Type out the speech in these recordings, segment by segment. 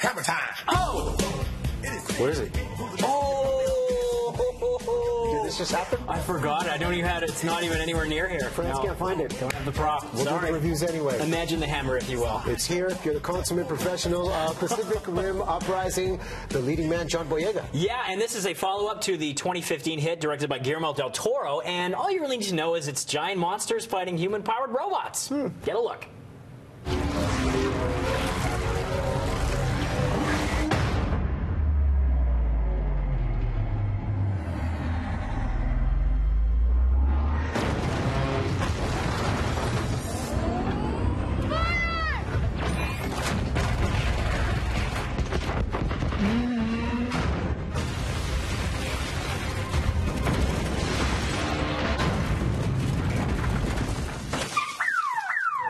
Hammer time. Oh! What is it? Oh! Did this just happen? I forgot. I don't even have it. It's not even anywhere near here. France can't find it. Don't have the prop. We'll do the reviews anyway. Imagine the hammer, if you will. It's here. You're the consummate professional. Pacific Rim Uprising. The leading man, John Boyega. Yeah, and this is a follow-up to the 2015 hit directed by Guillermo del Toro. And all you really need to know is it's giant monsters fighting human-powered robots. Get a look.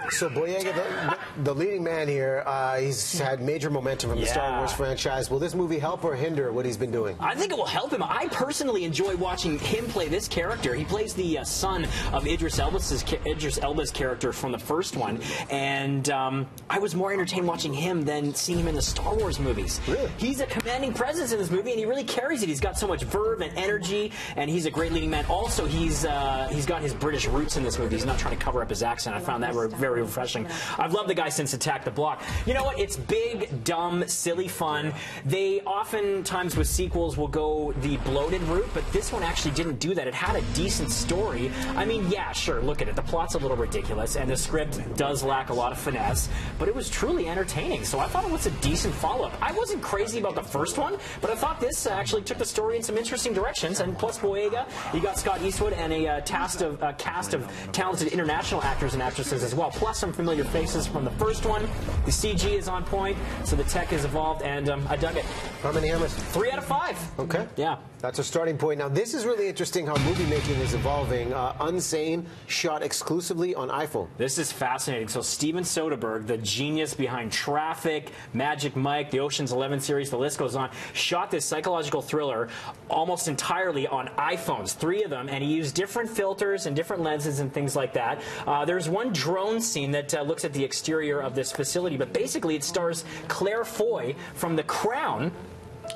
So Boyega, the leading man here, he's had major momentum from the Star Wars franchise. Will this movie help or hinder what he's been doing? I think it will help him. I personally enjoy watching him play this character. He plays the son of Idris Elba's character from the first one, and I was more entertained watching him than seeing him in the Star Wars movies. Really? He's a commanding presence in this movie, and he really carries it. He's got so much verve and energy, and he's a great leading man. Also, he's got his British roots in this movie. He's not trying to cover up his accent. I found that very refreshing. I've loved the guy since Attack the Block. You know what? It's big, dumb, silly fun. They oftentimes with sequels will go the bloated route, but this one actually didn't do that. It had a decent story. I mean, yeah, sure, look at it. The plot's a little ridiculous, and the script does lack a lot of finesse, but it was truly entertaining, so I thought it was a decent follow-up. I wasn't crazy about the first one, but I thought this actually took the story in some interesting directions, and plus Boyega, you got Scott Eastwood and a cast of talented international actors and actresses as well, plus some familiar faces from the first one. The CG is on point, so the tech has evolved, and I dug it. How many hammers? 3 out of 5. Okay. Yeah. That's a starting point. Now, this is really interesting how movie making is evolving. Unsane, shot exclusively on iPhone. This is fascinating. So Steven Soderbergh, the genius behind Traffic, Magic Mike, the Ocean's 11 series, the list goes on, shot this psychological thriller almost entirely on iPhones, 3 of them, and he used different filters and different lenses and things like that. There's one drone scene that looks at the exterior of this facility, but basically it stars Claire Foy from The Crown.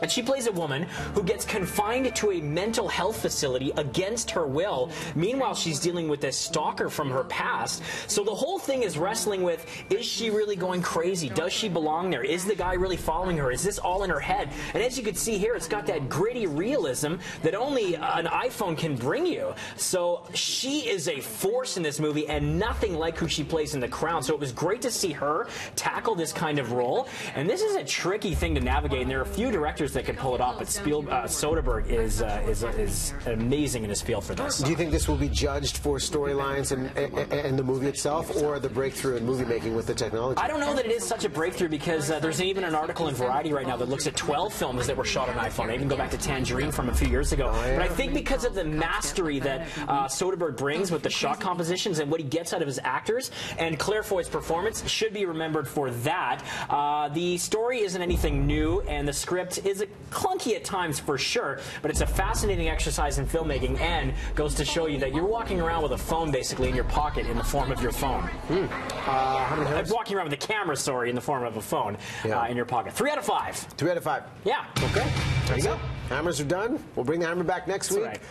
And she plays a woman who gets confined to a mental health facility against her will. Meanwhile, she's dealing with this stalker from her past. So the whole thing is wrestling with, is she really going crazy? Does she belong there? Is the guy really following her? Is this all in her head? And as you can see here, it's got that gritty realism that only an iPhone can bring you. So she is a force in this movie and nothing like who she plays in The Crown. So it was great to see her tackle this kind of role. And this is a tricky thing to navigate, and there are a few directors that can pull it off, but Soderbergh is amazing in his field for this. Do you think this will be judged for storylines and the movie itself, or the breakthrough in movie making with the technology? I don't know that it is such a breakthrough, because there's even an article in Variety right now that looks at 12 films that were shot on iPhone. I even go back to Tangerine from a few years ago. Oh, yeah. But I think because of the mastery that Soderbergh brings with the shot compositions and what he gets out of his actors, and Claire Foy's performance should be remembered for that. The story isn't anything new, and the script is clunky at times for sure, but it's a fascinating exercise in filmmaking and goes to show you that you're walking around with a phone basically in your pocket in the form of your phone. How many hammers? Walking around with a camera, sorry, in the form of a phone in your pocket. 3 out of 5. 3 out of 5. Yeah. Okay. There you go. Hammers are done. We'll bring the hammer back next week. Right.